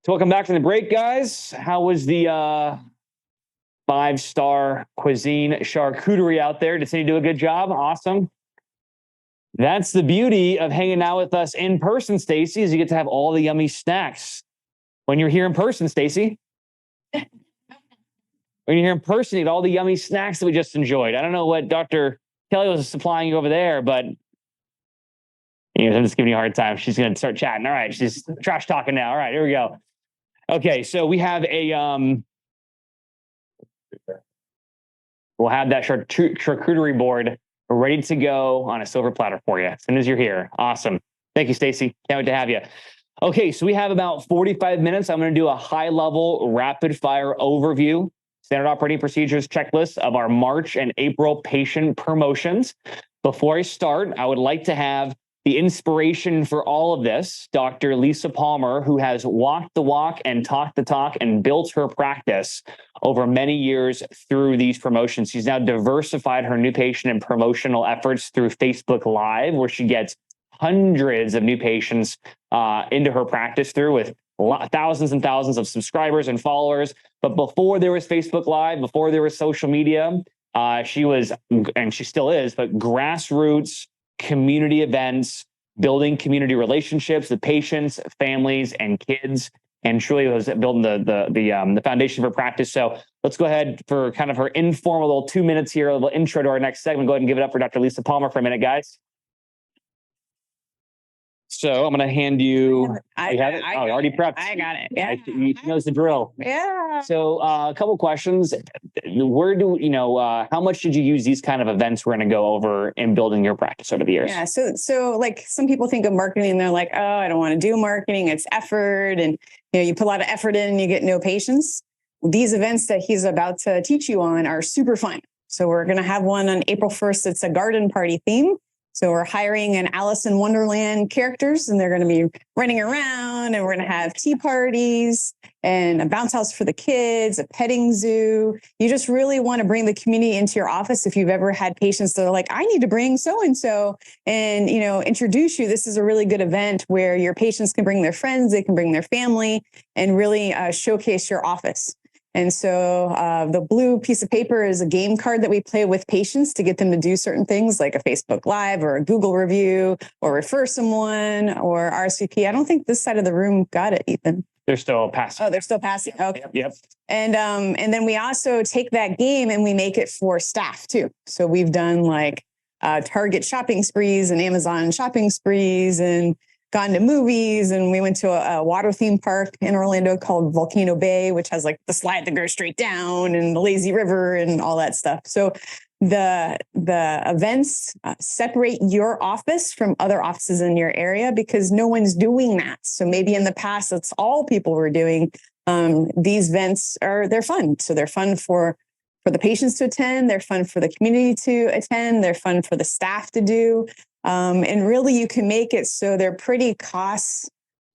So welcome back from the break, guys. How was the 5-star cuisine charcuterie out there? Did Cindy do a good job? Awesome. That's the beauty of hanging out with us in person, Stacy, is you get to have all the yummy snacks when you're here in person, Stacy. When you're here in person, you get all the yummy snacks that we just enjoyed. I don't know what Dr. Kelly was supplying you over there, but anyways, I'm just giving you a hard time. She's going to start chatting. All right, she's trash talking now. All right, here we go. Okay, so we have a we'll have that charcuterie board ready to go on a silver platter for you as soon as you're here. Awesome. Thank you, Stacy. Can't wait to have you. Okay, so we have about 45 minutes. I'm going to do a high-level rapid-fire overview, standard operating procedures checklist of our March and April patient promotions. Before I start, I would like to have the inspiration for all of this, Dr. Lisa Palmer, who has walked the walk and talked the talk and built her practice over many years through these promotions. She's now diversified her new patient and promotional efforts through Facebook Live, where she gets hundreds of new patients into her practice through with thousands and thousands of subscribers and followers. But before there was Facebook Live, before there was social media, she was, and she still is, but grassroots community events, building community relationships with patients, families, and kids, and truly was building the foundation for practice. So let's go ahead for kind of her informal little 2 minutes here, a little intro to our next segment. Go ahead and give it up for Dr. Lisa Palmer for a minute, guys. So I'm going to hand you. You have it? Oh, already prepped. I got it. Yeah. She knows the drill. Yeah. So a couple questions. How much did you use these kind of events we're going to go over in building your practice over the years? Yeah. So like some people think of marketing and they're like, oh, I don't want to do marketing. It's effort. And, you put a lot of effort in and you get no patience. These events that he's about to teach you on are super fun. So we're going to have one on April 1st. It's a garden party theme. So we're hiring an Alice in Wonderland characters, and they're going to be running around, and we're going to have tea parties and a bounce house for the kids, a petting zoo. You just really want to bring the community into your office. If you've ever had patients that are like, I need to bring so-and-so and, introduce you. This is a really good event where your patients can bring their friends, they can bring their family, and really showcase your office. And so the blue piece of paper is a game card that we play with patients to get them to do certain things like a Facebook Live or a Google review or refer someone or RSVP. I don't think this side of the room got it, Ethan. They're still passing. Oh, they're still passing. Okay. Yep. And then we also take that game and we make it for staff too. So we've done like Target shopping sprees and Amazon shopping sprees and gone to movies, and we went to a water theme park in Orlando called Volcano Bay, which has like the slide that goes straight down and the lazy river and all that stuff. So the events separate your office from other offices in your area because no one's doing that. So maybe in the past, that's all people were doing. These events they're fun. So they're fun for the patients to attend. They're fun for the community to attend. They're fun for the staff to do. And really, you can make it so they're pretty cost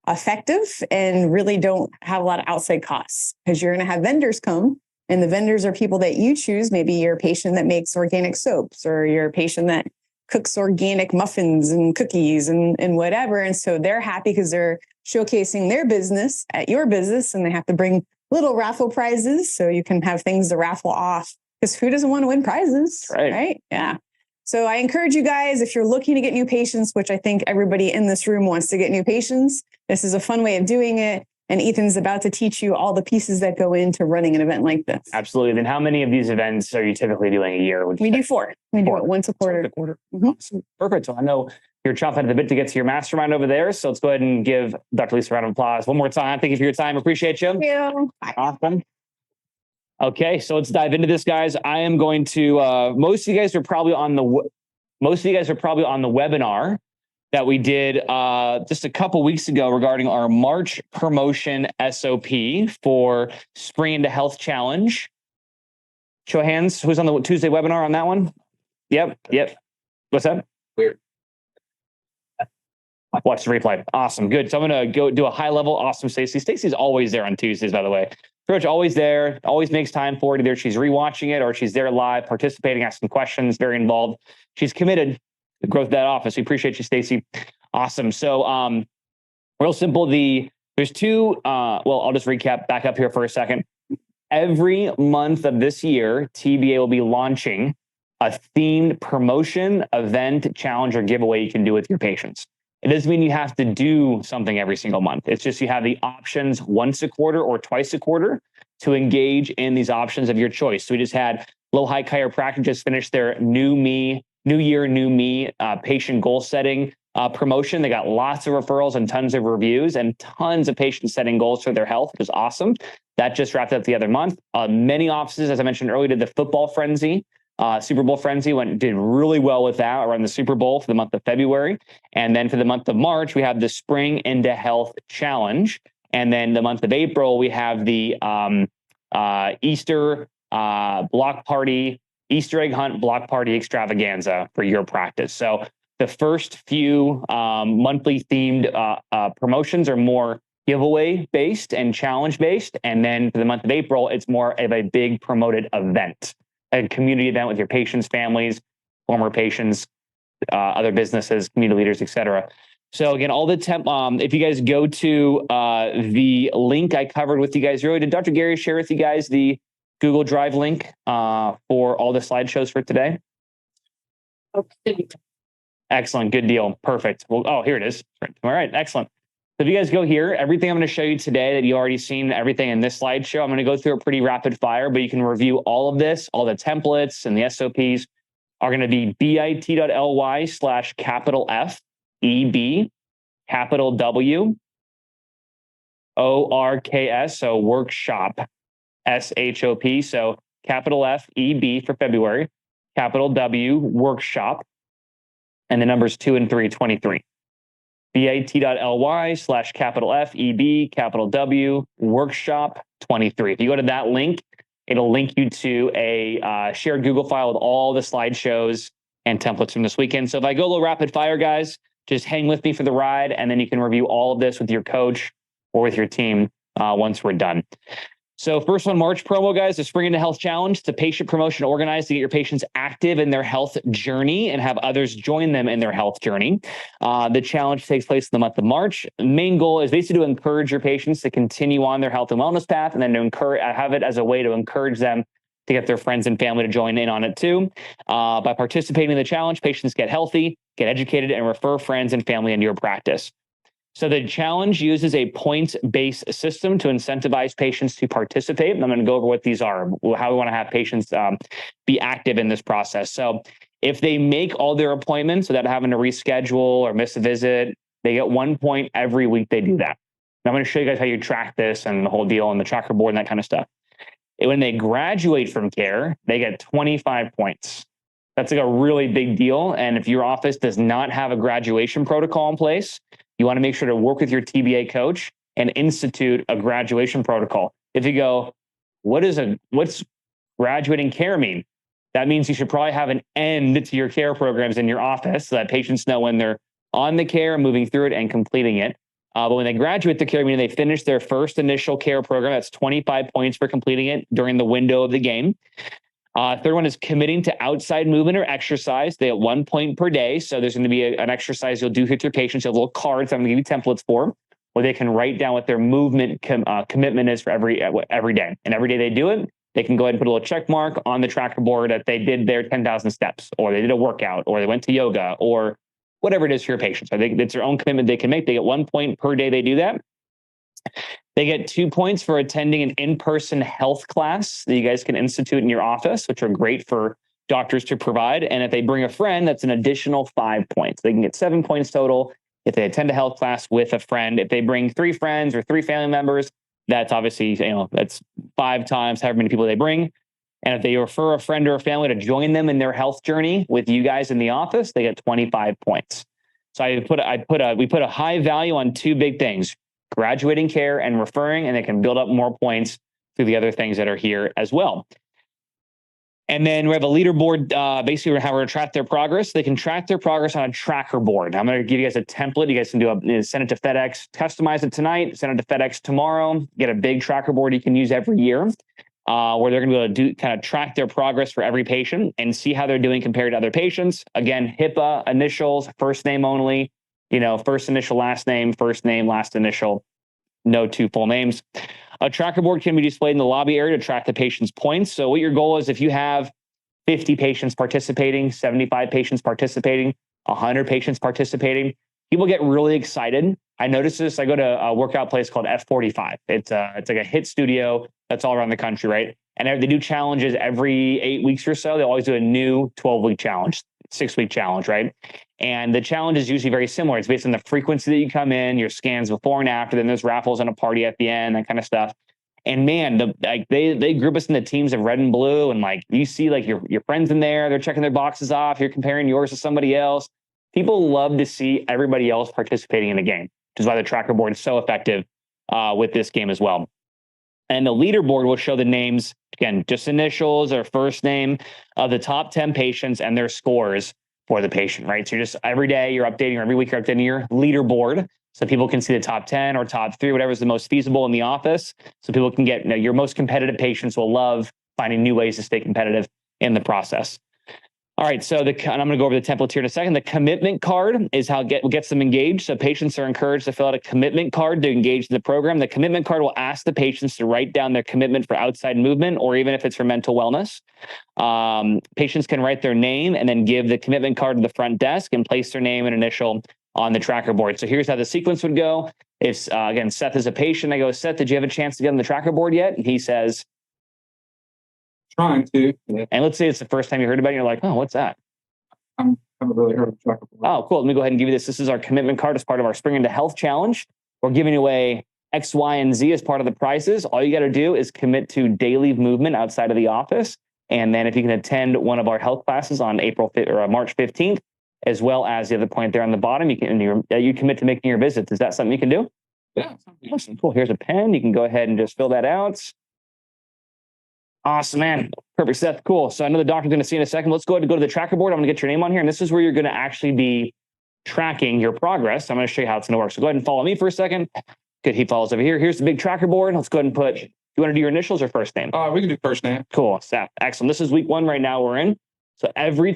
effective and really don't have a lot of outside costs because you're going to have vendors come, and the vendors are people that you choose. Maybe your patient that makes organic soaps or your patient that cooks organic muffins and cookies and whatever. And so they're happy because they're showcasing their business at your business, and they have to bring little raffle prizes so you can have things to raffle off because who doesn't want to win prizes? Right? Yeah. So I encourage you guys, if you're looking to get new patients, which I think everybody in this room wants to get new patients, this is a fun way of doing it. And Ethan's about to teach you all the pieces that go into running an event like this. Absolutely. Then how many of these events are you typically doing a year? We do 4. We do it once a quarter. Mm-hmm. Awesome. Perfect. So I know you're chomping at the bit to get to your mastermind over there. So let's go ahead and give Dr. Lisa a round of applause one more time. Thank you for your time. Appreciate you. Thank you. Awesome. Okay, so let's dive into this, guys. I am going to. Most of you guys are probably on the webinar that we did just a couple weeks ago regarding our March promotion SOP for Spring into Health Challenge. Show of hands. Who's on the Tuesday webinar on that one? Yep. What's that? Weird. Watch the replay. Awesome. Good. So I'm going to go do a high level. Awesome. Stacy's always there on Tuesdays, by the way. Pretty much always there, always makes time for it. Either she's rewatching it or she's there live, participating, asking questions, very involved. She's committed to the growth of that office. We appreciate you, Stacy. Awesome. So real simple. The There's two, well, I'll just back up here for a second. Every month of this year, TBA will be launching a themed promotion, event, challenge, or giveaway you can do with your patients. It doesn't mean you have to do something every single month. It's just you have the options once a quarter or twice a quarter to engage in these options of your choice. So we just had Low-High Chiropractic just finished their New Year, New Me patient goal setting promotion. They got lots of referrals and tons of reviews and tons of patients setting goals for their health, which is awesome. That just wrapped up the other month. Many offices, as I mentioned earlier, did the football frenzy. Super Bowl frenzy did really well with that around the Super Bowl for the month of February. And then for the month of March, we have the Spring into Health Challenge. And then the month of April, we have the Easter block party, Easter egg hunt block party extravaganza for your practice. So the first few monthly themed promotions are more giveaway based and challenge based. And then for the month of April, it's more of a big promoted event, a community event with your patients, families, former patients, other businesses, community leaders, etc. So again, all the if you guys go to the link I covered with you guys earlier, did Dr. Gary share with you guys the Google Drive link for all the slideshows for today? Okay. Excellent. Good deal. Perfect. Well, oh, here it is. All right. Excellent. So if you guys go here, everything I'm going to show you today that you already seen, everything in this slideshow, I'm going to go through a pretty rapid fire, but you can review all of this, all the templates and the SOPs are going to be bit.ly/capital F, EB, capital W, ORKS, so workshop, SHOP. So capital F, EB for February, capital W, workshop, and the numbers 2 and 3, 23. bit.ly/capital F, EB, capital W, workshop 23. If you go to that link, it'll link you to a shared Google file with all the slideshows and templates from this weekend. So if I go a little rapid fire, guys, just hang with me for the ride, and then you can review all of this with your coach or with your team once we're done. So first one, March promo, guys, the Spring into Health Challenge. It's a patient promotion organized to get your patients active in their health journey and have others join them in their health journey. The challenge takes place in the month of March. The main goal is basically to encourage your patients to continue on their health and wellness path, and then to have it as a way to encourage them to get their friends and family to join in on it too. By participating in the challenge, patients get healthy, get educated, and refer friends and family into your practice. So the challenge uses a points-based system to incentivize patients to participate. And I'm going to go over what these are, how we want to have patients be active in this process. So if they make all their appointments without having to reschedule or miss a visit, they get 1 point every week they do that. And I'm going to show you guys how you track this and the whole deal and the tracker board and that kind of stuff. When they graduate from care, they get 25 points. That's like a really big deal. And if your office does not have a graduation protocol in place, you want to make sure to work with your TBA coach and institute a graduation protocol. If you go, what's graduating care mean? That means you should probably have an end to your care programs in your office so that patients know when they're on the care, moving through it, and completing it. But when they graduate the care, meaning they finish their first initial care program, that's 25 points for completing it during the window of the game. Third one is committing to outside movement or exercise. They get 1 point per day. So there's going to be an exercise you'll do with your patients. You have little cards I'm going to give you templates for, where they can write down what their movement commitment is for every day. And every day they do it, they can go ahead and put a little check mark on the tracker board that they did their 10,000 steps, or they did a workout, or they went to yoga, or whatever it is for your patients. I think it's their own commitment they can make. They get 1 point per day they do that. They get 2 points for attending an in-person health class that you guys can institute in your office, which are great for doctors to provide. And if they bring a friend, that's an additional 5 points. They can get 7 points total if they attend a health class with a friend. If they bring 3 friends or 3 family members, that's obviously, that's 5 times however many people they bring. And if they refer a friend or a family to join them in their health journey with you guys in the office, they get 25 points. So we put a high value on 2 big things: graduating care and referring, and they can build up more points through the other things that are here as well. And then we have a leaderboard, basically how we're going to track their progress. They can track their progress on a tracker board. I'm going to give you guys a template. You guys can send it to FedEx, customize it tonight, send it to FedEx tomorrow, get a big tracker board you can use every year, where they're going to be able to kind of track their progress for every patient and see how they're doing compared to other patients. Again, HIPAA initials, first name only, first initial, last name, last initial. no two full names. A tracker board can be displayed in the lobby area to track the patient's points. So what your goal is, if you have 50 patients participating, 75 patients participating, 100 patients participating, people get really excited. I noticed this. I go to a workout place called F45. It's like a HIIT studio that's all around the country, right? And they do challenges every 8 weeks or so. They always do a new 12-week challenge, 6-week challenge, right? And the challenge is usually very similar. It's based on the frequency that you come in, your scans before and after, then there's raffles and a party at the end, that kind of stuff. And man, they group us into teams of red and blue, and like you see like your friends in there, they're checking their boxes off, you're comparing yours to somebody else. People love to see everybody else participating in the game, which is why the tracker board is so effective with this game as well. And the leaderboard will show the names, again, just initials or first name of the top 10 patients and their scores for the patient, right? So you're just every day you're updating, or every week you're updating your leaderboard so people can see the top 10 or top 3, whatever's the most feasible in the office. So people can get, your most competitive patients will love finding new ways to stay competitive in the process. All right, so and I'm going to go over the templates here in a second. The commitment card is how gets them engaged. So patients are encouraged to fill out a commitment card to engage in the program. The commitment card will ask the patients to write down their commitment for outside movement, or even if it's for mental wellness. Patients can write their name and then give the commitment card to the front desk and place their name and initial on the tracker board. So here's how the sequence would go. If, again, Seth is a patient, I go, Seth, did you have a chance to get on the tracker board yet? And he says, trying to. Yeah. And let's say it's the first time you heard about it, you're like, oh, what's that? I haven't really heard of the tracker board. Oh, cool. Let me go ahead and give you this. This is our commitment card as part of our Spring into Health Challenge. We're giving away X, Y, and Z as part of the prizes. All you got to do is commit to daily movement outside of the office. And then if you can attend one of our health classes on March 15th, as well as the other point there on the bottom, you commit to making your visits. Is that something you can do? Yeah. Awesome. Cool. Here's a pen. You can go ahead and just fill that out. Awesome, man. Perfect, Seth. Cool. So I know the doctor's going to see you in a second. Let's go ahead and go to the tracker board. I'm going to get your name on here. And this is where you're going to actually be tracking your progress. I'm going to show you how it's going to work. So go ahead and follow me for a second. Good. He follows over here. Here's the big tracker board. Let's go ahead and put, you want to do your initials or first name? We can do first name. Cool. Seth. Excellent. This is week 1 right now we're in. So every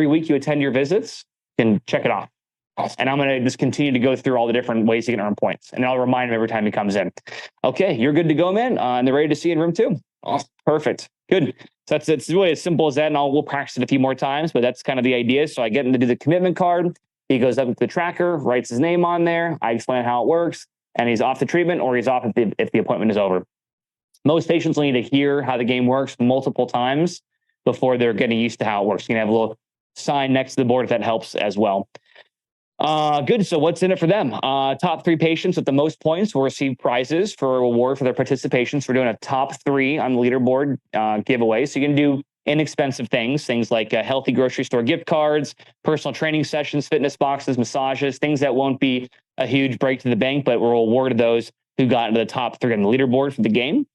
week you attend your visits, you can check it off. Awesome. And I'm going to just continue to go through all the different ways you can earn points. And I'll remind him every time he comes in. Okay, you're good to go, man. And they're ready to see you in room 2. Awesome. Perfect. Good. So it's really as simple as that. And we'll practice it a few more times, but that's kind of the idea. So I get him to do the commitment card. He goes up to the tracker, writes his name on there. I explain how it works, and he's off the treatment, or he's off if the appointment is over. Most patients will need to hear how the game works multiple times before they're getting used to how it works. You can have a little sign next to the board if that helps as well. Good. So what's in it for them? Top 3 patients with the most points will receive prizes for a reward for their participation. So we're doing a top 3 on the leaderboard giveaway. So you can do inexpensive things like healthy grocery store gift cards, personal training sessions, fitness boxes, massages, things that won't be a huge break to the bank, but we'll reward those who got into the top 3 on the leaderboard for the game.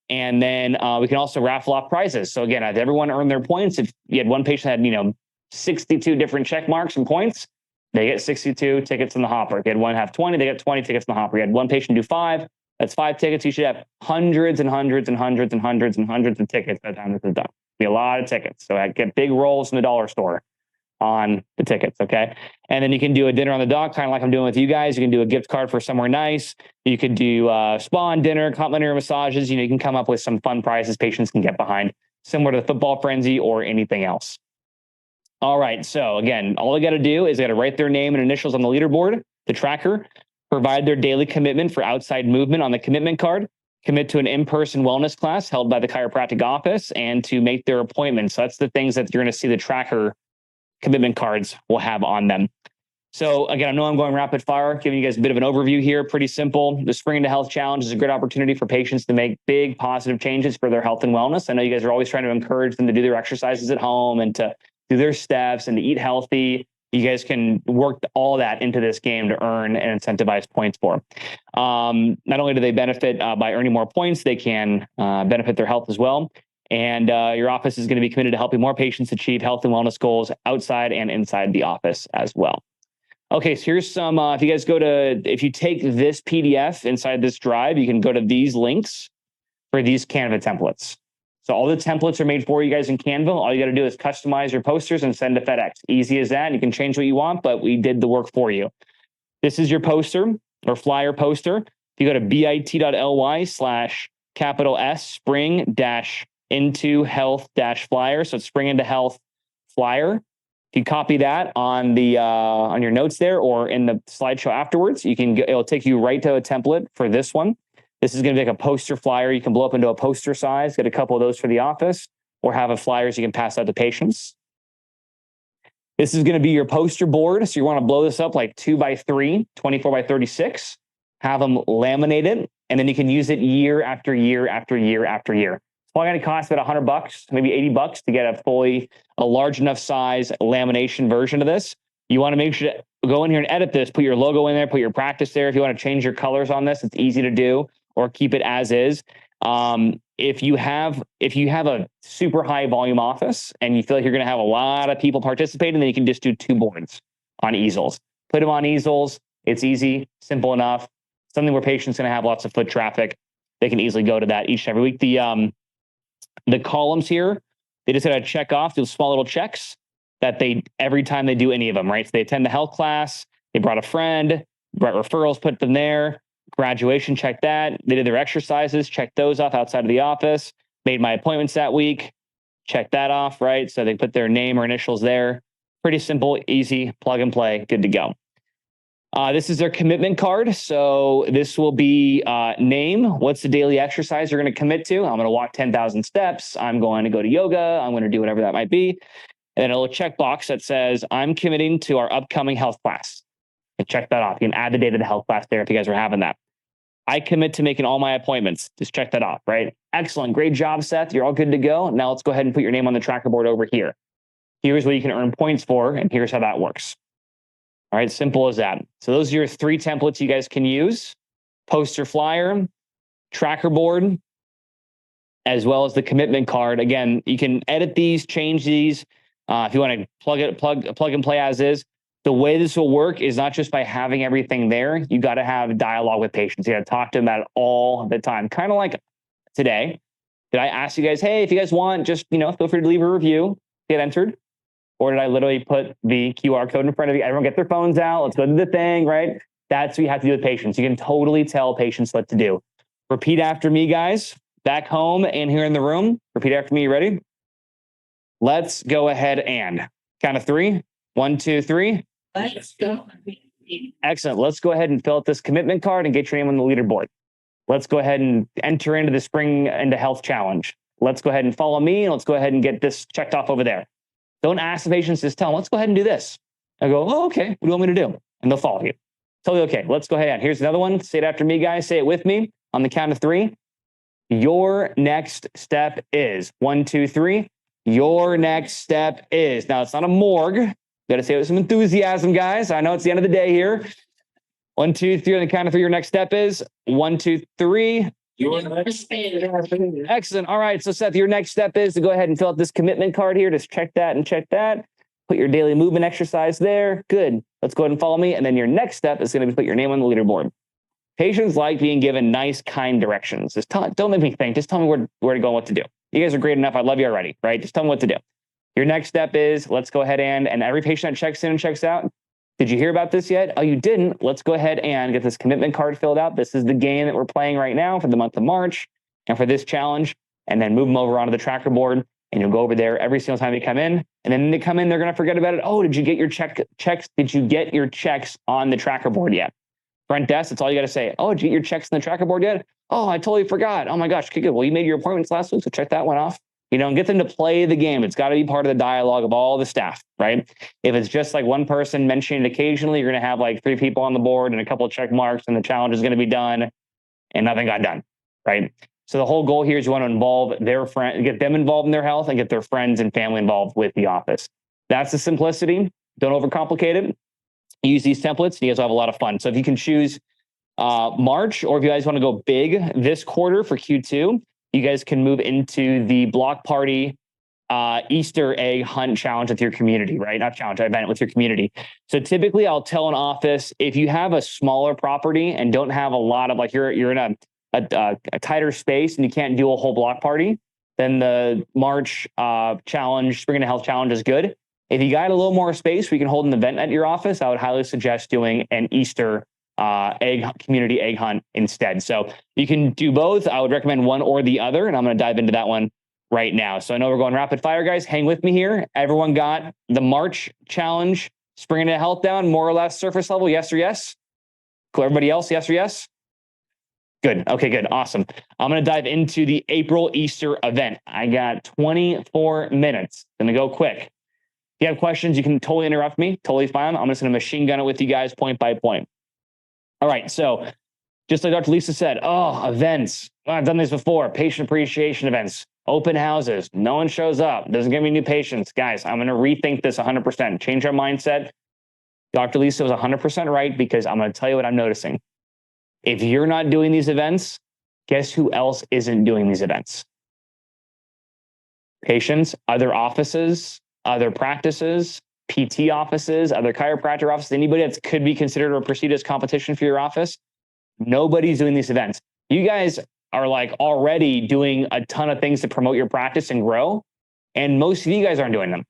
And then we can also raffle off prizes. So again, if everyone earned their points, if you had one patient had 62 different check marks and points, they get 62 tickets in the hopper. If you had one have 20, they get 20 tickets in the hopper. You had one patient do 5, that's 5 tickets. You should have hundreds and hundreds and hundreds and hundreds and hundreds of tickets by the time this is done. Be a lot of tickets. So I get big rolls from the dollar store on the tickets, okay? And then you can do a dinner on the dock, kind of like I'm doing with you guys. You can do a gift card for somewhere nice. You could do spa and dinner, complimentary massages. You can come up with some fun prizes patients can get behind, similar to the football frenzy or anything else. All right. So again, all they got to do is they got to write their name and initials on the leaderboard, the tracker, provide their daily commitment for outside movement on the commitment card, commit to an in-person wellness class held by the chiropractic office, and to make their appointments. So that's the things that you're going to see the tracker commitment cards will have on them. So again, I know I'm going rapid fire, giving you guys a bit of an overview here. Pretty simple. The Spring into Health Challenge is a great opportunity for patients to make big positive changes for their health and wellness. I know you guys are always trying to encourage them to do their exercises at home and to do their steps and to eat healthy. You guys can work all that into this game to earn and incentivize points for. Not only do they benefit by earning more points, they can benefit their health as well. And your office is going to be committed to helping more patients achieve health and wellness goals outside and inside the office as well. Okay, so here's some, if you take this PDF inside this drive, you can go to these links for these Canva templates. So all the templates are made for you guys in Canva. All you got to do is customize your posters and send to FedEx. Easy as that. You can change what you want, but we did the work for you. This is your poster or flyer poster. If you go to bit.ly/S spring into health flyer. So it's spring into health flyer. If you copy that on the on your notes there or in the slideshow afterwards, it'll take you right to a template for this one. This is going to be like a poster flyer. You can blow up into a poster size, get a couple of those for the office, or have a flyers you can pass out to patients. This is going to be your poster board. So you want to blow this up like 2x3, 24 by 36, have them laminated, and then you can use it year after year after year after year. It's probably going to cost about $100, maybe $80 to get a large enough size lamination version of this. You want to make sure to go in here and edit this, put your logo in there, put your practice there. If you want to change your colors on this, it's easy to do, or keep it as is. If you have a super high volume office and you feel like you're going to have a lot of people participating, then you can just do 2 boards on easels. Put them on easels. It's easy, simple enough. Something where patients going to have lots of foot traffic. They can easily go to that each and every week. The columns here, they just got to check off those small little checks that every time they do any of them, right? So they attend the health class, they brought a friend, brought referrals, put them there. Graduation, check that. They did their exercises, check those off outside of the office. Made my appointments that week, check that off, right? So they put their name or initials there. Pretty simple, easy, plug and play, good to go. This is their commitment card. So this will be name, what's the daily exercise you're going to commit to? I'm going to walk 10,000 steps. I'm going to go to yoga. I'm going to do whatever that might be. And then a little checkbox that says, I'm committing to our upcoming health class. And check that off. You can add the date of the health class there if you guys are having that. I commit to making all my appointments. Just check that off, right? Excellent. Great job, Seth. You're all good to go. Now let's go ahead and put your name on the tracker board over here. Here's what you can earn points for, and here's how that works. All right, simple as that. So those are your 3 templates you guys can use. Poster flyer, tracker board, as well as the commitment card. Again, you can edit these, change these. If you want to plug and play as is. The way this will work is not just by having everything there. You got to have dialogue with patients. You got to talk to them about it all the time. Kind of like today. Did I ask you guys, hey, if you guys want, just, feel free to leave a review, get entered? Or did I literally put the QR code in front of you? Everyone get their phones out. Let's go do the thing, right? That's what you have to do with patients. You can totally tell patients what to do. Repeat after me, guys. Back home and here in the room. Repeat after me. You ready? Let's go ahead and count of 3. 1, 2, 3. Let's go. Excellent. Let's go ahead and fill out this commitment card and get your name on the leaderboard. Let's go ahead and enter into the Spring into Health Challenge. Let's go ahead and follow me, and let's go ahead and get this checked off over there. Don't ask the patients, just tell them, let's go ahead and do this. I go, oh, okay. What do you want me to do? And they'll follow you. Totally okay. Let's go ahead. Here's another one. Say it after me, guys. Say it with me on the count of 3. Your next step is 1, 2, 3. Your next step is. Now, it's not a morgue. Got to say it with some enthusiasm, guys. I know it's the end of the day here. 1, 2, 3. On the count of 3, your next step is 1, 2, 3. Excellent. All right. So, Seth, your next step is to go ahead and fill out this commitment card here. Just check that and check that. Put your daily movement exercise there. Good. Let's go ahead and follow me. And then your next step is going to be put your name on the leaderboard. Patients like being given nice, kind directions. Just don't make me think. Just tell me where to go and what to do. You guys are great enough. I love you already, right? Just tell me what to do. Your next step is let's go ahead and every patient that checks in and checks out. Did you hear about this yet? Oh, you didn't. Let's go ahead and get this commitment card filled out. This is the game that we're playing right now for the month of March and for this challenge, and then move them over onto the tracker board. And you'll go over there every single time they come in. And then when they come in, they're going to forget about it. Oh, did you get your checks? Did you get your checks on the tracker board yet? Front desk, that's all you got to say. Oh, did you get your checks on the tracker board yet? Oh, I totally forgot. Oh my gosh, okay, good. Well, you made your appointments last week, so check that one off. And get them to play the game. It's got to be part of the dialogue of all the staff, right? If it's just like one person mentioning it occasionally, you're going to have like 3 people on the board and a couple of check marks, and the challenge is going to be done and nothing got done, right? So the whole goal here is you want to involve their friend, get them involved in their health, and get their friends and family involved with the office. That's the simplicity. Don't overcomplicate it. Use these templates, and you guys will have a lot of fun. So if you can choose March, or if you guys want to go big this quarter for Q2, you guys can move into the block party Easter egg hunt challenge with your community, right? Not challenge, event with your community. So typically I'll tell an office, if you have a smaller property and don't have a lot of, like you're in a tighter space and you can't do a whole block party, then the March challenge, Spring into Health challenge is good. If you got a little more space where you can hold an event at your office, I would highly suggest doing an Easter community egg hunt instead. So you can do both. I would recommend one or the other, and I'm going to dive into that one right now. So I know we're going rapid fire, guys. Hang with me here. Everyone got the March challenge, Spring into Health down, more or less surface level? Yes or yes? Cool. Everybody else, yes or yes? Good. Okay, good. Awesome. I'm going to dive into the April Easter event. I got 24 minutes. Going to go quick. If you have questions, you can totally interrupt me. Totally fine. I'm just going to machine gun it with you guys point by point. All right. So just like Dr. Lisa said, events. I've done this before. Patient appreciation events, open houses. No one shows up. Doesn't give me new patients. Guys, I'm going to rethink this 100%. Change our mindset. Dr. Lisa was 100% right, because I'm going to tell you what I'm noticing. If you're not doing these events, guess who else isn't doing these events? Patients, other offices, other practices, PT offices, other chiropractor offices, anybody that could be considered or perceived as competition for your office. Nobody's doing these events. You guys are like already doing a ton of things to promote your practice and grow. And most of you guys aren't doing them.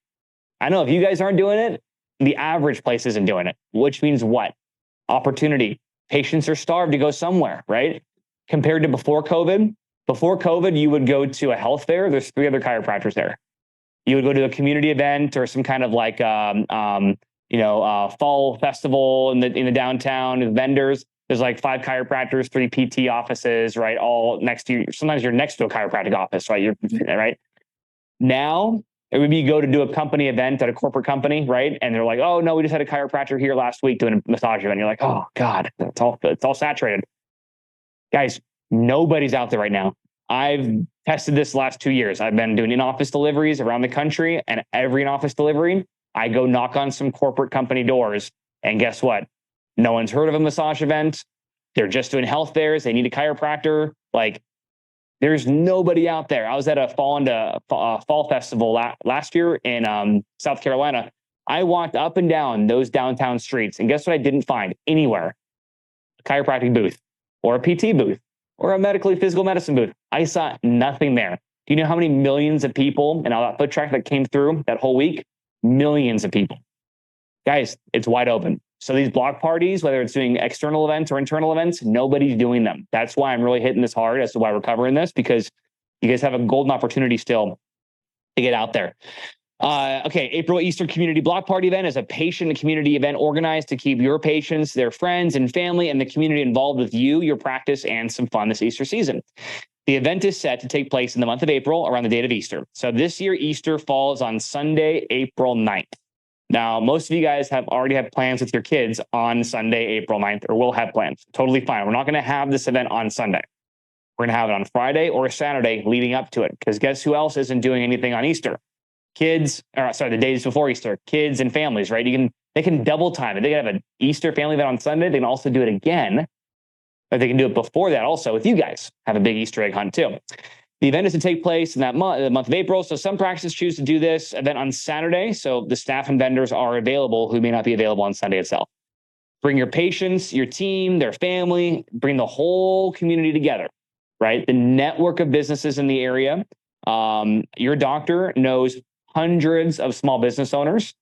I know if you guys aren't doing it, the average place isn't doing it, which means what? Opportunity. Patients are starved to go somewhere, right? Compared to before COVID. Before COVID, you would go to a health fair. There's 3 other chiropractors there. You would go to a community event or some kind of like, fall festival in the downtown, vendors. There's like 5 chiropractors, 3 PT offices, right? All next to you. Sometimes you're next to a chiropractic office, right? Right. Now it would be go to do a company event at a corporate company, right? And they're like, oh no, we just had a chiropractor here last week doing a massage event. You're like, oh God, it's all saturated. Guys, nobody's out there right now. I've tested this last 2 years. I've been doing in-office deliveries around the country, and every in-office delivery, I go knock on some corporate company doors, and guess what? No one's heard of a massage event. They're just doing health fairs. They need a chiropractor. Like, there's nobody out there. I was at a fall festival last year in South Carolina. I walked up and down those downtown streets, and guess what I didn't find anywhere? A chiropractic booth or a PT booth or a physical medicine booth. I saw nothing there. Do you know how many millions of people and all that foot traffic that came through that whole week? Millions of people. Guys, it's wide open. So these block parties, whether it's doing external events or internal events, nobody's doing them. That's why I'm really hitting this hard as to why we're covering this, because you guys have a golden opportunity still to get out there. Okay, April Easter Community Block Party event is a patient and community event organized to keep your patients, their friends and family, and the community involved with you, your practice, and some fun this Easter season. The event is set to take place in the month of April around the date of Easter. So this year, Easter falls on Sunday, April 9th. Now, most of you guys already have plans with your kids on Sunday, April 9th, or will have plans. Totally fine. We're not going to have this event on Sunday. We're going to have it on Friday or Saturday leading up to it, because guess who else isn't doing anything on Easter? The days before Easter, kids and families, right? They can double time it. They can have an Easter family event on Sunday. They can also do it again, but they can do it before that also with you guys. Have a big Easter egg hunt too. The event is to take place in the month of April. So some practices choose to do this event on Saturday. So the staff and vendors are available who may not be available on Sunday itself. Bring your patients, your team, their family, bring the whole community together, right? The network of businesses in the area. Your doctor knows hundreds of small business owners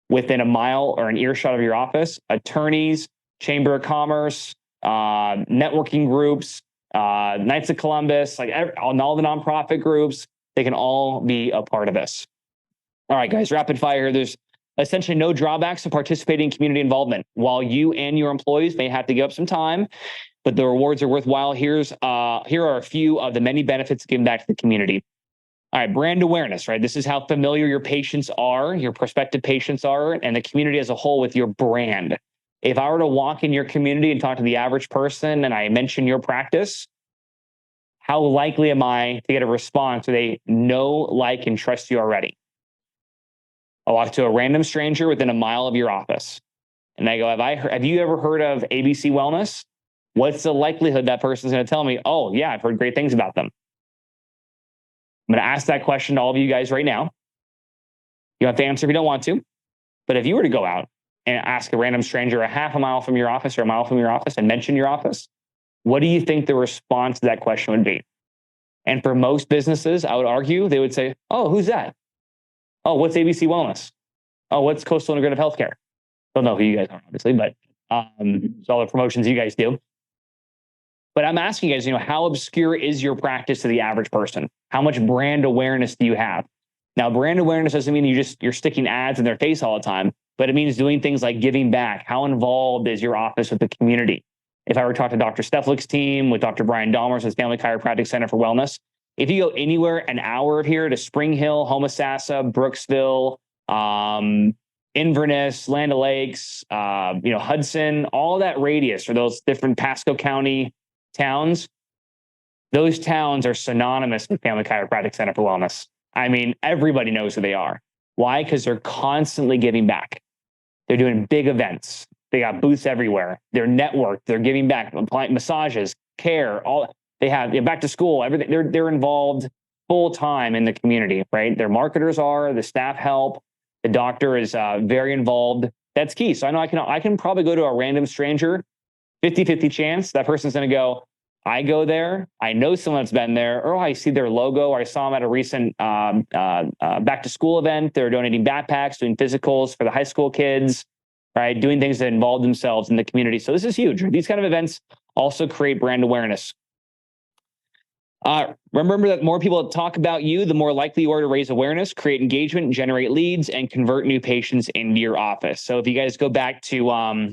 within a mile or an earshot of your office, attorneys, Chamber of Commerce, networking groups, Knights of Columbus, all the nonprofit groups, they can all be a part of this. All right, guys, rapid fire here. There's essentially no drawbacks to participating in community involvement. While you and your employees may have to give up some time, but the rewards are worthwhile. Here are a few of the many benefits of giving back to the community. All right, brand awareness, right? This is how familiar your patients are, your prospective patients are, and the community as a whole with your brand. If I were to walk in your community and talk to the average person and I mention your practice, how likely am I to get a response where they know, like, and trust you already? I'll walk to a random stranger within a mile of your office and I go, have you ever heard of ABC Wellness? What's the likelihood that person's going to tell me, oh yeah, I've heard great things about them? I'm going to ask that question to all of you guys right now. You don't have to answer if you don't want to, but if you were to go out and ask a random stranger a half a mile from your office or a mile from your office and mention your office, what do you think the response to that question would be? And for most businesses, I would argue they would say, oh, who's that? Oh, what's ABC Wellness? Oh, what's Coastal Integrative Healthcare? Don't know who you guys are, obviously, but So all the promotions you guys do. But I'm asking you guys, how obscure is your practice to the average person? How much brand awareness do you have? Now, brand awareness doesn't mean you're sticking ads in their face all the time, but it means doing things like giving back. How involved is your office with the community? If I were to talk to Dr. Steflik's team with Dr. Brian Dahmer's his Family Chiropractic Center for Wellness, if you go anywhere an hour of here to Spring Hill, Homosassa, Brooksville, Inverness, Land O'Lakes, Hudson, all that radius or those different Pasco County towns, those towns are synonymous with Family Chiropractic Center for Wellness. I mean, everybody knows who they are. Why? Because they're constantly giving back. They're doing big events. They got booths everywhere. They're networked. They're giving back, applying massages, care. All they have back to school. Everything. They're involved full time in the community. Right. Their marketers are. The staff help. The doctor is very involved. That's key. So I know I can probably go to a random stranger, 50-50 chance that person's going to go. I go there. I know someone that's been there. Or I see their logo. Or I saw them at a recent back to school event. They're donating backpacks, doing physicals for the high school kids, right? Doing things that involve themselves in the community. So this is huge. These kind of events also create brand awareness. Remember that more people talk about you, the more likely you are to raise awareness, create engagement, generate leads, and convert new patients into your office. So if you guys go back to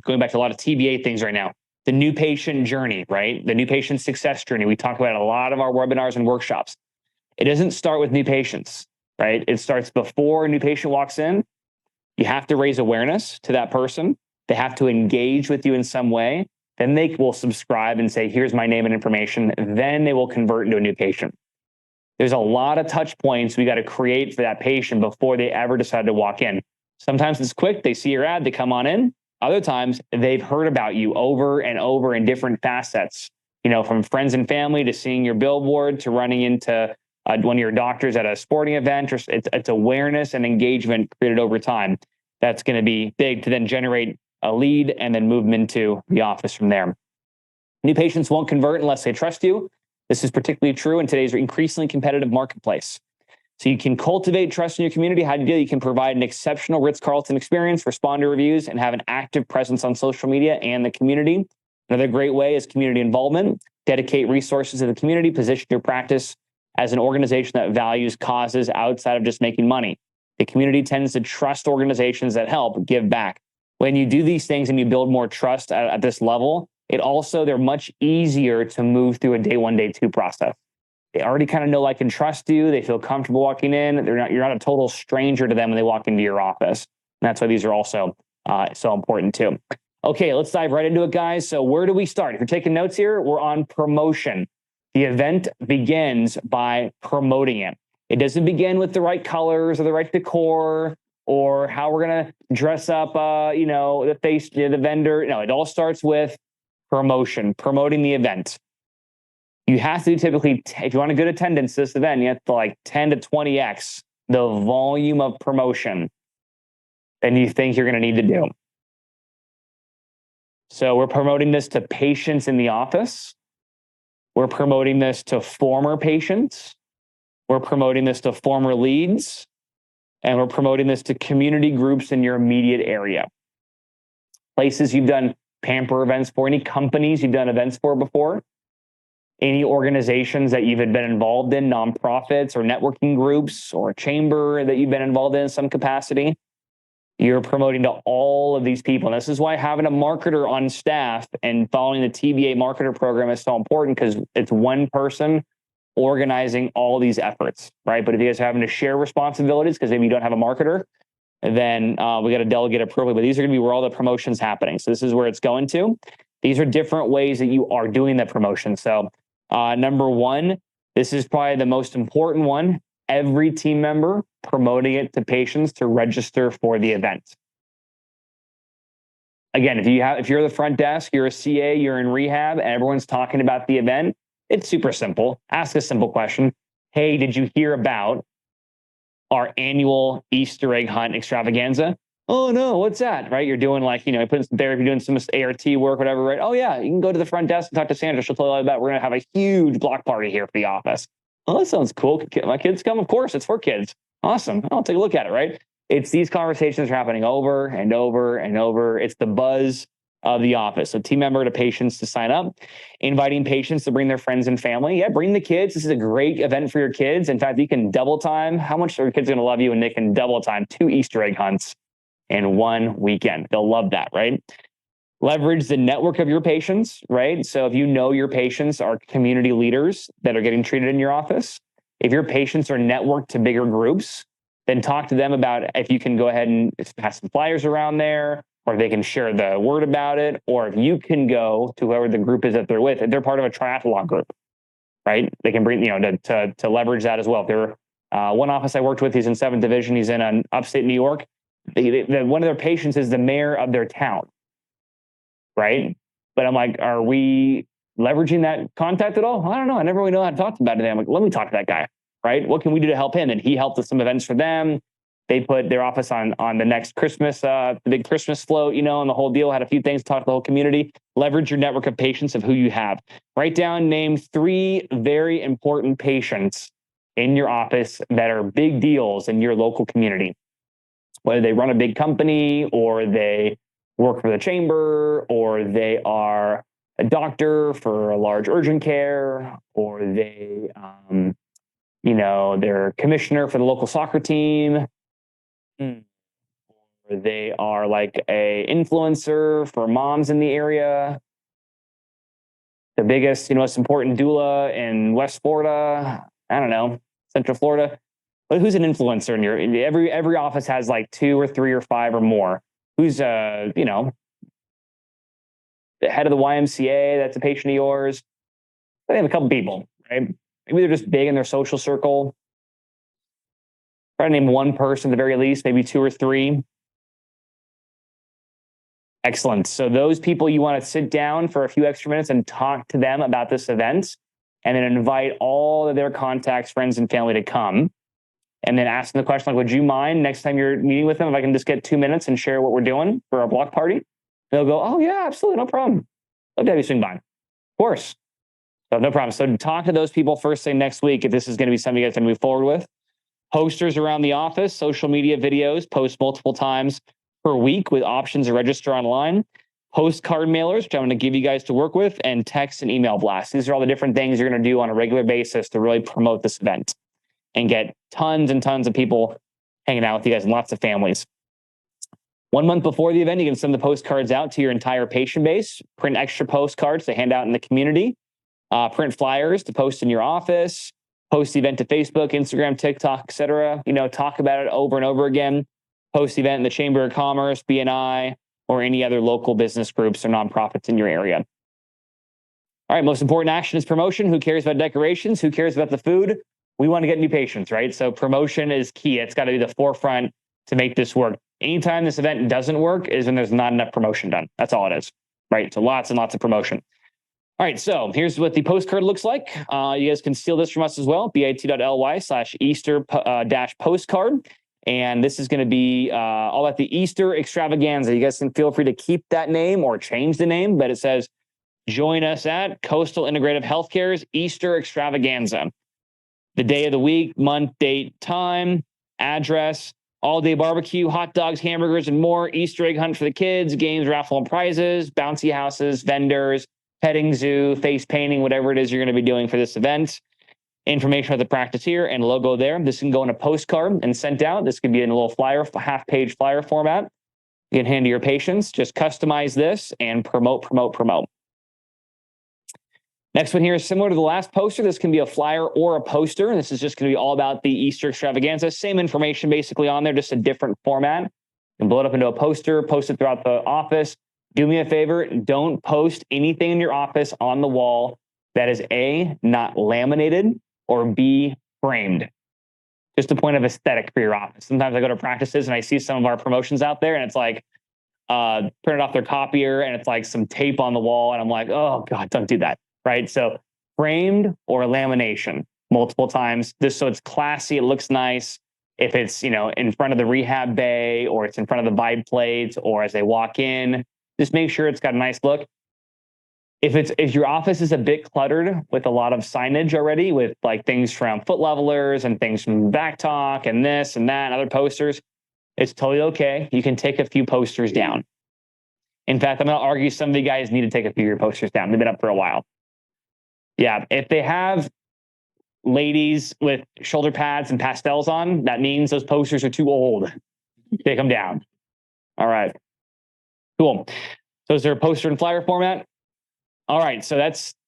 going back to a lot of TBA things right now, the new patient journey, right? The new patient success journey. We talk about a lot of our webinars and workshops. It doesn't start with new patients, right? It starts before a new patient walks in. You have to raise awareness to that person. They have to engage with you in some way. Then they will subscribe and say, here's my name and information. Then they will convert into a new patient. There's a lot of touch points we got to create for that patient before they ever decide to walk in. Sometimes it's quick. They see your ad, they come on in. Other times they've heard about you over and over in different facets, from friends and family to seeing your billboard to running into one of your doctors at a sporting event. Or it's awareness and engagement created over time. That's going to be big to then generate a lead and then move them into the office from there. New patients won't convert unless they trust you. This is particularly true in today's increasingly competitive marketplace. So you can cultivate trust in your community. How do you do it? You can provide an exceptional Ritz-Carlton experience, respond to reviews, and have an active presence on social media and the community. Another great way is community involvement. Dedicate resources to the community. Position your practice as an organization that values causes outside of just making money. The community tends to trust organizations that help give back. When you do these things and you build more trust at this level, they're much easier to move through a day one, day two process. They already kind of know, like, and trust you. They feel comfortable walking in. You're not a total stranger to them when they walk into your office. And that's why these are also so important too. Okay, let's dive right into it, guys. So where do we start? If you're taking notes here, we're on promotion. The event begins by promoting it. It doesn't begin with the right colors or the right decor or how we're going to dress up, the vendor. No, it all starts with promotion, promoting the event. You have to typically, if you want a good attendance this event, you have to 10 to 20x the volume of promotion than you think you're going to need to do. So we're promoting this to patients in the office. We're promoting this to former patients. We're promoting this to former leads. And we're promoting this to community groups in your immediate area. Places you've done pamper events for, any companies you've done events for before, any organizations that you've been involved in, nonprofits or networking groups or a chamber that you've been involved in some capacity. You're promoting to all of these people. And this is why having a marketer on staff and following the TBA marketer program is so important, because it's one person organizing all these efforts, right? But if you guys are having to share responsibilities because maybe you don't have a marketer, then we got to delegate appropriately. But these are going to be where all the promotion's happening. So this is where it's going to. These are different ways that you are doing that promotion. So number one, this is probably the most important one. Every team member promoting it to patients to register for the event. Again, if you're the front desk, you're a CA, you're in rehab, and everyone's talking about the event, it's super simple. Ask a simple question. Hey, did you hear about our annual Easter egg hunt extravaganza? Oh no, what's that? Right? You're doing putting some therapy, doing some ART work, whatever, right? Oh yeah, you can go to the front desk and talk to Sandra. She'll tell you all about it. We're going to have a huge block party here for the office. Oh, that sounds cool. My kids come? Of course, it's for kids. Awesome. I'll take a look at it, right? It's these conversations are happening over and over and over. It's the buzz of the office. So team member to patients to sign up, inviting patients to bring their friends and family. Yeah, bring the kids. This is a great event for your kids. In fact, you can double time. How much are your kids going to love you when they can double time 2 Easter egg hunts in one weekend? They'll love that, right? Leverage the network of your patients, right? So if you know your patients are community leaders that are getting treated in your office, if your patients are networked to bigger groups, then talk to them about if you can go ahead and pass some flyers around there, or they can share the word about it, or if you can go to whoever the group is that they're with. If they're part of a triathlon group, right? They can bring, to leverage that as well. If they're one office I worked with, he's in 7th Division, he's in an upstate New York. One of their patients is the mayor of their town, right? But I'm like, are we leveraging that contact at all? I don't know. I never really know how to talk about it. I'm like, let me talk to that guy, right? What can we do to help him? And he helped with some events for them. They put their office on the next Christmas, the big Christmas float, and the whole deal. Had a few things to talk to the whole community. Leverage your network of patients of who you have. Write down, name 3 very important patients in your office that are big deals in your local community. Whether they run a big company, or they work for the chamber, or they are a doctor for a large urgent care, or they, they're commissioner for the local soccer team. Or they are like a influencer for moms in the area. The biggest, most important doula in West Florida. I don't know, Central Florida. But who's an influencer in your? Every office has like 2 or 3 or 5 or more. Who's the head of the YMCA? That's a patient of yours. They have a couple people, right? Maybe they're just big in their social circle. Try to name one person at the very least, maybe 2 or 3. Excellent. So those people, you want to sit down for a few extra minutes and talk to them about this event, and then invite all of their contacts, friends, and family to come. And then ask them the question, like, would you mind next time you're meeting with them if I can just get 2 minutes and share what we're doing for our block party? They'll go, oh yeah, absolutely, no problem. Love to have you swing by. Of course. So no problem. So talk to those people first thing next week if this is going to be something you guys can move forward with. Posters around the office, social media videos, post multiple times per week with options to register online. Postcard mailers, which I'm going to give you guys to work with, and text and email blasts. These are all the different things you're going to do on a regular basis to really promote this event and get tons and tons of people hanging out with you guys and lots of families. 1 month before the event, you can send the postcards out to your entire patient base, print extra postcards to hand out in the community, print flyers to post in your office, post the event to Facebook, Instagram, TikTok, etc. Talk about it over and over again. Post the event in the Chamber of Commerce, BNI, or any other local business groups or nonprofits in your area. All right, most important action is promotion. Who cares about decorations? Who cares about the food? We want to get new patients, right? So promotion is key. It's got to be the forefront to make this work. Anytime this event doesn't work is when there's not enough promotion done. That's all it is, right? So lots and lots of promotion. All right, so here's what the postcard looks like. You guys can steal this from us as well, bit.ly/Easter-postcard. And this is going to be all about the Easter extravaganza. You guys can feel free to keep that name or change the name, but it says, join us at Coastal Integrative Healthcare's Easter extravaganza. The day of the week, month, date, time, address, all-day barbecue, hot dogs, hamburgers, and more, Easter egg hunt for the kids, games, raffle and prizes, bouncy houses, vendors, petting zoo, face painting, whatever it is you're going to be doing for this event. Information about the practice here and logo there. This can go in a postcard and sent out. This could be in a little flyer, half-page flyer format. You can hand to your patients. Just customize this and promote. Next one here is similar to the last poster. This can be a flyer or a poster. This is just going to be all about the Easter extravaganza. Same information basically on there, just a different format. You can blow it up into a poster, post it throughout the office. Do me a favor, don't post anything in your office on the wall that is A, not laminated, or B, framed. Just a point of aesthetic for your office. Sometimes I go to practices and I see some of our promotions out there and it's like printed off their copier and it's like some tape on the wall. And I'm like, oh God, don't do that. Right? So framed or lamination multiple times, just so it's classy, it looks nice. If it's, in front of the rehab bay or it's in front of the vibe plates or as they walk in, just make sure it's got a nice look. If your office is a bit cluttered with a lot of signage already, with like things from foot levelers and things from Back Talk and this and that and other posters, it's totally okay. You can take a few posters down. In fact, I'm going to argue some of you guys need to take a few of your posters down. They've been up for a while. Yeah, if they have ladies with shoulder pads and pastels on, that means those posters are too old. Take them down. All right. Cool. So is there a poster and flyer format? All right. So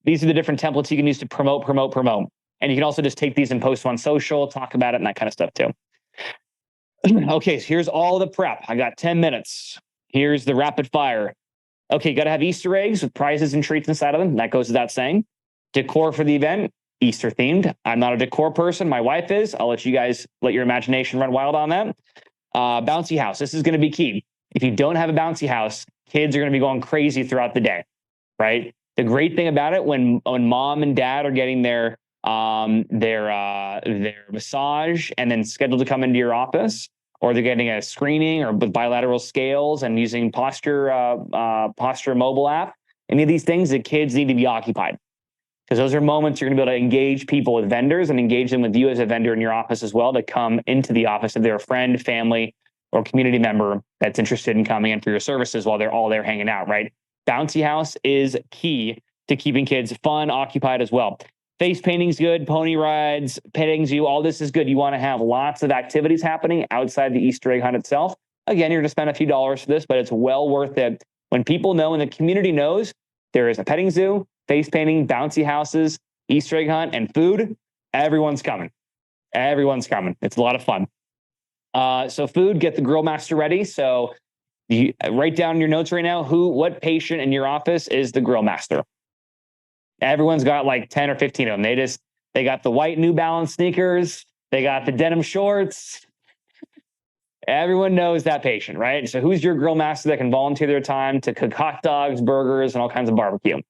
these are the different templates you can use to promote. And you can also just take these and post them on social, talk about it, and that kind of stuff too. Okay, so here's all the prep. I got 10 minutes. Here's the rapid fire. Okay, got to have Easter eggs with prizes and treats inside of them. That goes without saying. Decor for the event, Easter themed. I'm not a decor person. My wife is. I'll let you guys let your imagination run wild on that. Bouncy house. This is going to be key. If you don't have a bouncy house, kids are going to be going crazy throughout the day, right? The great thing about it, when mom and dad are getting their massage and then scheduled to come into your office, or they're getting a screening or with bilateral scales and using posture mobile app, any of these things, the kids need to be occupied. Because those are moments you're going to be able to engage people with vendors and engage them with you as a vendor in your office as well, to come into the office if they're a friend, family, or community member that's interested in coming in for your services while they're all there hanging out, right? Bouncy house is key to keeping kids fun, occupied as well. Face painting's good, pony rides, petting zoo, all this is good. You want to have lots of activities happening outside the Easter egg hunt itself. Again, you're going to spend a few dollars for this, but it's well worth it. When people know and the community knows there is a petting zoo, face painting, bouncy houses, Easter egg hunt, and food, everyone's coming. Everyone's coming. It's a lot of fun. So food, get the grill master ready. So you write down in your notes right now, what patient in your office is the grill master? Everyone's got like 10 or 15 of them. They got the white New Balance sneakers. They got the denim shorts. Everyone knows that patient, right? So who's your grill master that can volunteer their time to cook hot dogs, burgers, and all kinds of barbecue?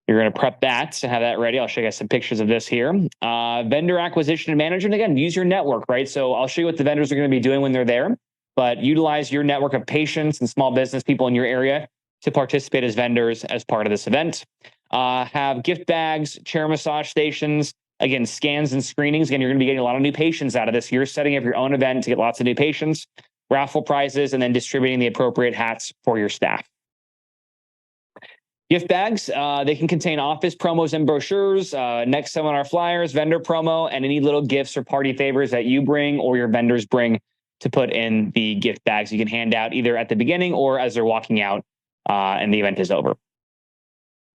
You're going to prep that to have that ready. I'll show you guys some pictures of this here. Vendor acquisition and management. Again, use your network, right? So I'll show you what the vendors are going to be doing when they're there, but utilize your network of patients and small business people in your area to participate as vendors as part of this event. Have gift bags, chair massage stations, again, scans and screenings. Again, you're going to be getting a lot of new patients out of this. You're setting up your own event to get lots of new patients, raffle prizes, and then distributing the appropriate hats for your staff. Gift bags, they can contain office promos and brochures, next seminar flyers, vendor promo, and any little gifts or party favors that you bring or your vendors bring to put in the gift bags. You can hand out either at the beginning or as they're walking out and the event is over.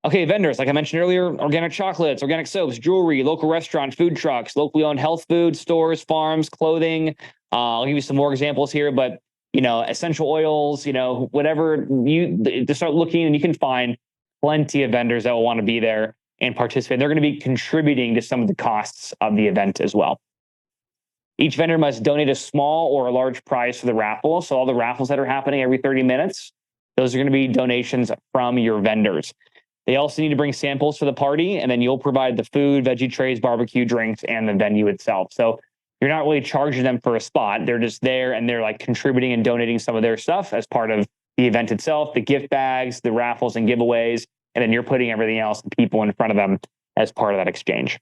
Okay, vendors, like I mentioned earlier, organic chocolates, organic soaps, jewelry, local restaurant, food trucks, locally owned health food stores, farms, clothing. I'll give you some more examples here, but essential oils, whatever you to start looking, and you can find plenty of vendors that will want to be there and participate. They're going to be contributing to some of the costs of the event as well. Each vendor must donate a small or a large prize for the raffle. So all the raffles that are happening every 30 minutes, those are going to be donations from your vendors. They also need to bring samples for the party, and then you'll provide the food, veggie trays, barbecue, drinks, and the venue itself. So you're not really charging them for a spot. They're just there and they're like contributing and donating some of their stuff as part of the event itself, the gift bags, the raffles and giveaways, and then you're putting everything else, the people in front of them as part of that exchange.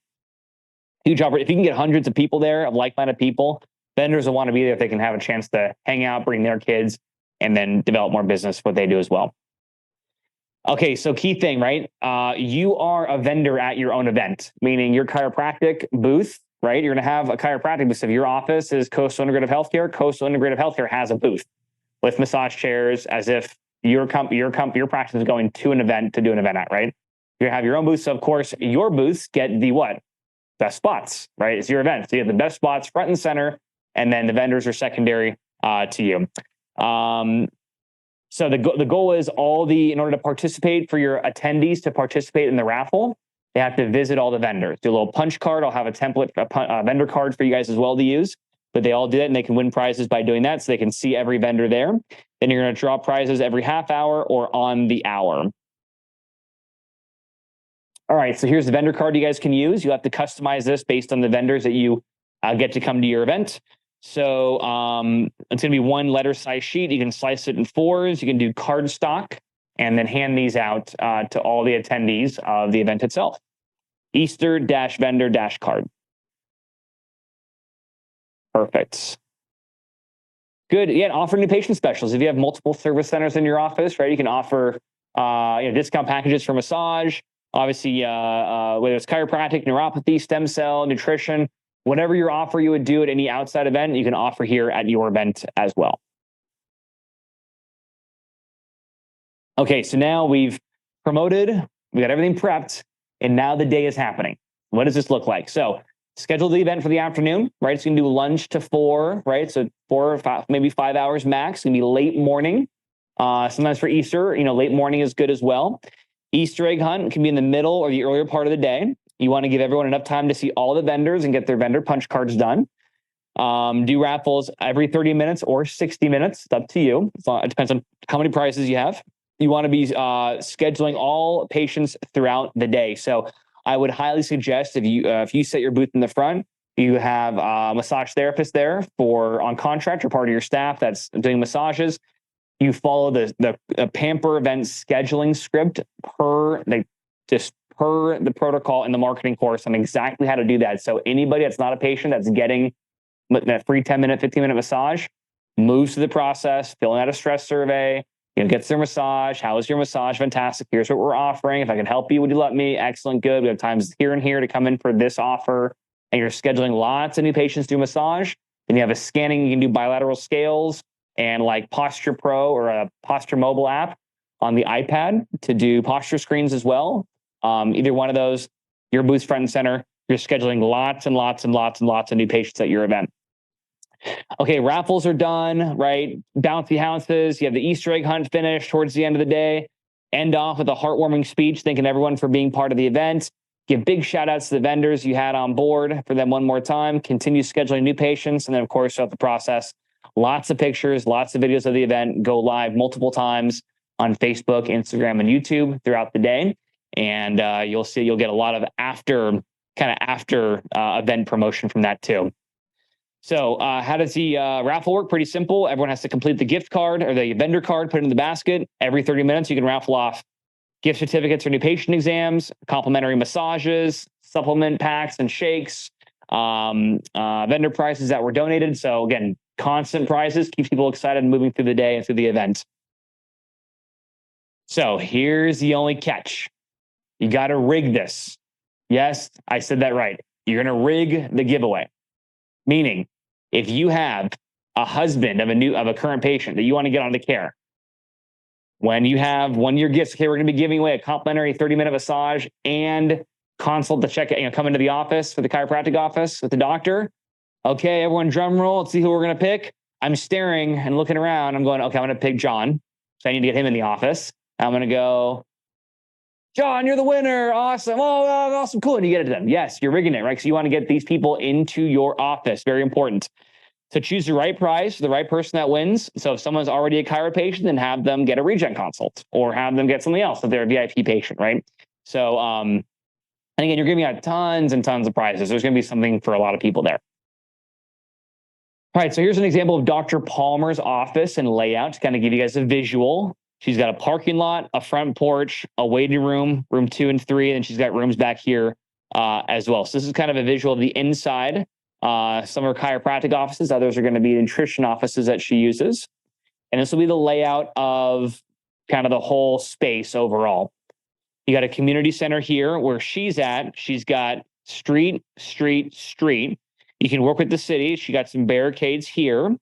Huge opportunity. If you can get hundreds of people there, of like-minded people, vendors will want to be there if they can have a chance to hang out, bring their kids, and then develop more business, what they do as well. Okay, so key thing, right? You are a vendor at your own event, meaning your chiropractic booth, right? You're going to have a chiropractic booth. If your office is Coastal Integrative Healthcare, Coastal Integrative Healthcare has a booth with massage chairs, as if your practice is going to an event to do an event at, right? You have your own booth. So of course, your booths get the what? Best spots, right? It's your event. So you have the best spots front and center, and then the vendors are secondary to you. So the goal is in order to participate, for your attendees to participate in the raffle, they have to visit all the vendors. Do a little punch card. I'll have a template, a vendor card for you guys as well to use. But they all did it, and they can win prizes by doing that. So they can see every vendor there. Then you're going to draw prizes every half hour or on the hour. All right, so here's the vendor card you guys can use. You have to customize this based on the vendors that you get to come to your event. So it's going to be one letter size sheet. You can slice it in fours. You can do card stock and then hand these out to all the attendees of the event itself. Easter-vendor-card. Perfect. Good. Yeah, and offer new patient specials. If you have multiple service centers in your office, right, you can offer discount packages for massage. Obviously, whether it's chiropractic, neuropathy, stem cell, nutrition, whatever your offer you would do at any outside event, you can offer here at your event as well. Okay, so now we've promoted, we got everything prepped, and now the day is happening. What does this look like? So schedule the event for the afternoon, right? It's going to do lunch to 4, right? So 4 or 5, maybe 5 hours max. It's going to be late morning. Sometimes for Easter, late morning is good as well. Easter egg hunt can be in the middle or the earlier part of the day. You want to give everyone enough time to see all the vendors and get their vendor punch cards done. Do raffles every 30 minutes or 60 minutes. It's up to you. It depends on how many prizes you have. You want to be scheduling all patients throughout the day. So I would highly suggest if you set your booth in the front, you have a massage therapist there Mm-hmm. on contract or part of your staff that's doing massages. You follow the Pamper event scheduling script per the protocol in the marketing course on exactly how to do that. So anybody that's not a patient that's getting that free 10-minute, 15-minute massage moves to the process, filling out a stress survey, gets their massage. How is your massage? Fantastic. Here's what we're offering. If I can help you, would you let me? Excellent. Good. We have times here and here to come in for this offer. And you're scheduling lots of new patients to do massage. Then you have a scanning. You can do bilateral scales and like Posture Pro or a Posture mobile app on the iPad to do posture screens as well. Either one of those, your booth's front and center. You're scheduling lots and lots and lots and lots of new patients at your event. Okay, raffles are done, right? Bouncy houses. You have the Easter egg hunt finished towards the end of the day. End off with a heartwarming speech, thanking everyone for being part of the event. Give big shout outs to the vendors you had on board for them one more time. Continue scheduling new patients. And then, of course, throughout the process, lots of pictures, lots of videos of the event. Go live multiple times on Facebook, Instagram, and YouTube throughout the day. And you'll get a lot of after event promotion from that too. So how does the raffle work? Pretty simple. Everyone has to complete the gift card or the vendor card, put it in the basket. Every 30 minutes, you can raffle off gift certificates for new patient exams, complimentary massages, supplement packs and shakes, vendor prizes that were donated. So again, constant prizes, keeps people excited and moving through the day and through the event. So here's the only catch. You got to rig this. Yes, I said that right. You're going to rig the giveaway. Meaning, if you have a husband of a current patient that you want to get onto care, when you have one-year gifts, okay, we're going to be giving away a complimentary 30-minute massage and consult to check, come into the office for the chiropractic office with the doctor. Okay, everyone, drum roll. Let's see who we're going to pick. I'm staring and looking around. I'm going, okay, I'm going to pick John. So I need to get him in the office. I'm going to go, John, you're the winner. Awesome. Oh, awesome. Cool. And you get it to them. Yes, you're rigging it, right? So you want to get these people into your office. Very important. So choose the right price, the right person that wins. So if someone's already a chiro patient, then have them get a regen consult or have them get something else if they're a VIP patient, right? So, and again, you're giving out tons and tons of prizes. There's going to be something for a lot of people there. All right, so here's an example of Dr. Palmer's office and layout to kind of give you guys a visual. She's got a parking lot, a front porch, a waiting room, room 2 and 3, and she's got rooms back here as well. So this is kind of a visual of the inside. Some are chiropractic offices, others are going to be nutrition offices that she uses. And this will be the layout of kind of the whole space overall. You got a community center here where she's at. She's got street. You can work with the city. She got some barricades here.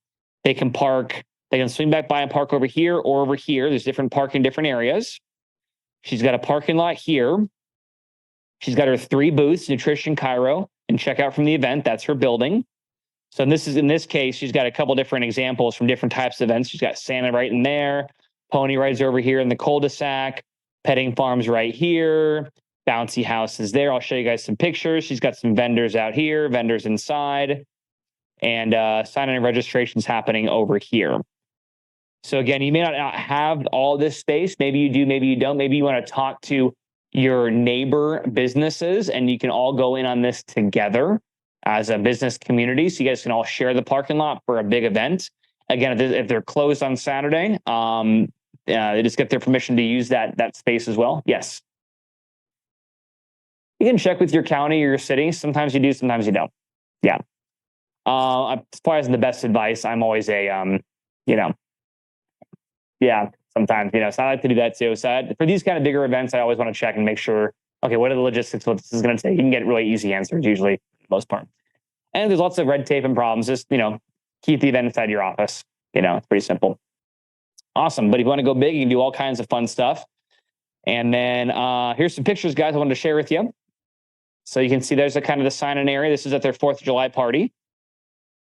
They can park. They can swing back by and park over here or over here. There's different parking, different areas. She's got a parking lot here. She's got her 3 booths, nutrition, chiro, and checkout from the event. That's her building. So in this case, she's got a couple different examples from different types of events. She's got Santa right in there, pony rides over here in the cul-de-sac, petting farms right here, bouncy houses there. I'll show you guys some pictures. She's got some vendors out here, vendors inside, and sign-in and registrations happening over here. So again, you may not have all this space. Maybe you do, maybe you don't. Maybe you want to talk to your neighbor businesses and you can all go in on this together as a business community. So you guys can all share the parking lot for a big event. Again, if they're closed on Saturday, they just get their permission to use that space as well. Yes. You can check with your county or your city. Sometimes you do, sometimes you don't. Yeah. As far as the best advice, I'm always a Yeah, sometimes, so I like to do that too. So for these kind of bigger events, I always want to check and make sure, okay, what are the logistics? What this is going to take? You can get really easy answers usually, for the most part. And there's lots of red tape and problems. Just, keep the event inside your office. It's pretty simple. Awesome. But if you want to go big, you can do all kinds of fun stuff. And then here's some pictures, guys, I wanted to share with you. So you can see there's a kind of the sign-in area. This is at their 4th of July party.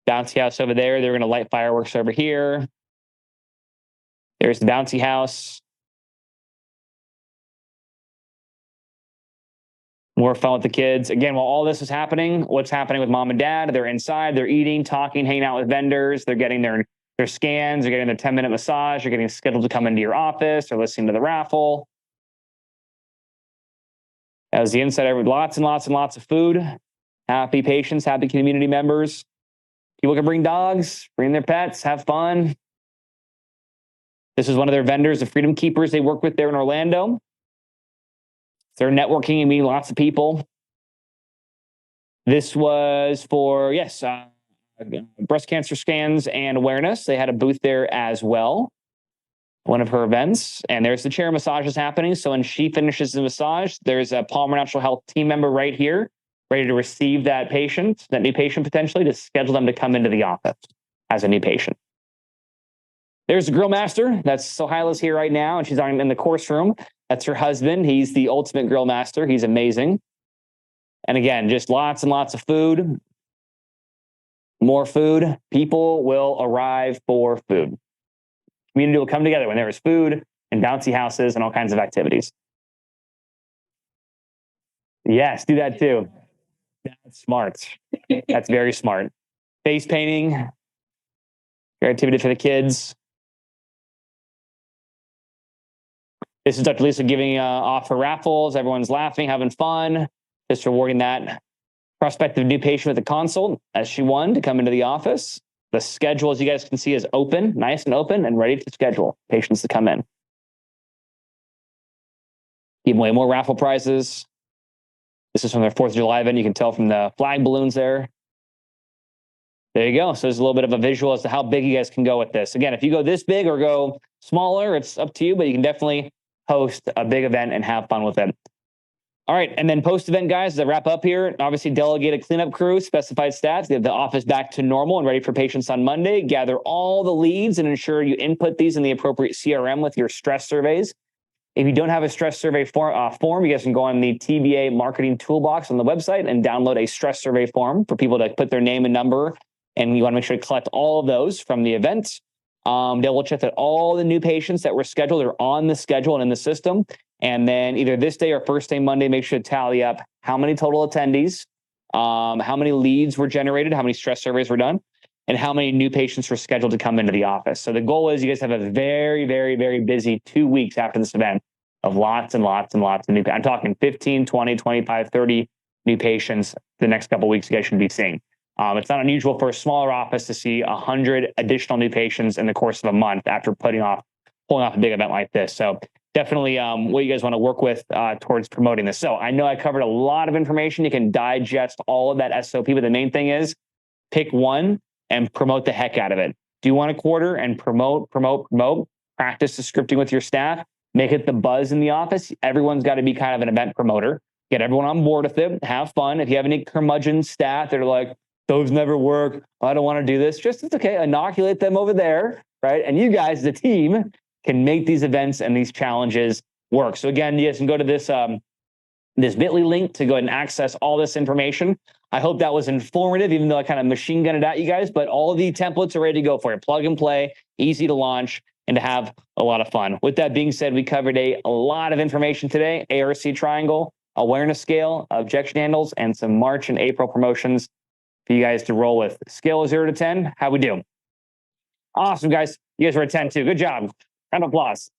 Bouncy house over there. They're going to light fireworks over here. There's the bouncy house. More fun with the kids. Again, while all this is happening, what's happening with mom and dad? They're inside, they're eating, talking, hanging out with vendors. They're getting their scans. They're getting their 10-minute massage. They're getting scheduled to come into your office. They're listening to the raffle. As the inside, lots and lots and lots of food. Happy patients, happy community members. People can bring dogs, bring their pets, have fun. This is one of their vendors, the Freedom Keepers they work with there in Orlando. They're networking and meeting lots of people. This was for, breast cancer scans and awareness. They had a booth there as well. One of her events. And there's the chair massages happening. So when she finishes the massage, there's a Palmer Natural Health team member right here, ready to receive that new patient potentially, to schedule them to come into the office as a new patient. There's the grill master. That's Sohaila's here right now, and she's in the course room. That's her husband. He's the ultimate grill master. He's amazing. And again, just lots and lots of food. More food. People will arrive for food. Community will come together when there is food and bouncy houses and all kinds of activities. Yes, do that too. That's smart. That's very smart. Face painting. Great activity for the kids. This is Dr. Lisa giving off her raffles. Everyone's laughing, having fun. Just rewarding that prospective new patient with a consult as she won to come into the office. The schedule, as you guys can see, is open, nice and open, and ready to schedule patients to come in. Giving away more raffle prizes. This is from their 4th of July event. You can tell from the flag balloons there. There you go. So there's a little bit of a visual as to how big you guys can go with this. Again, if you go this big or go smaller, it's up to you, but you can definitely host a big event and have fun with it. All right. And then post-event, guys, as I wrap up here, obviously delegated cleanup crew, specified stats. They have the office back to normal and ready for patients on Monday. Gather all the leads and ensure you input these in the appropriate CRM with your stress surveys. If you don't have a stress survey form, you guys can go on the TBA marketing toolbox on the website and download a stress survey form for people to put their name and number. And you want to make sure to collect all of those from the event. Double check that all the new patients that were scheduled are on the schedule and in the system. And then either this day or first day Monday, make sure to tally up how many total attendees, how many leads were generated, how many stress surveys were done, and how many new patients were scheduled to come into the office. So the goal is you guys have a very, very, very busy 2 weeks after this event of lots and lots and lots of new. I'm talking 15, 20, 25, 30 new patients the next couple of weeks you guys should be seeing. It's not unusual for a smaller office to see 100 additional new patients in the course of a month after pulling off a big event like this. So definitely what you guys want to work with towards promoting this. So I know I covered a lot of information. You can digest all of that SOP, but the main thing is pick one and promote the heck out of it. Do 1 a quarter and promote. Practice the scripting with your staff. Make it the buzz in the office. Everyone's got to be kind of an event promoter. Get everyone on board with it. Have fun. If you have any curmudgeon staff that are like, those never work, I don't want to do this, just it's okay. Inoculate them over there, right? And you guys, the team, can make these events and these challenges work. So again, you guys can go to this bit.ly link to go ahead and access all this information. I hope that was informative, even though I kind of machine gunned it at you guys, but all of the templates are ready to go for you. Plug and play, easy to launch, and to have a lot of fun. With that being said, we covered a lot of information today: ARC triangle, awareness scale, objection handles, and some March and April promotions for you guys to roll with. Scale of 0 to 10, how we do? Awesome, guys. You guys were a 10 too. Good job. Round of applause.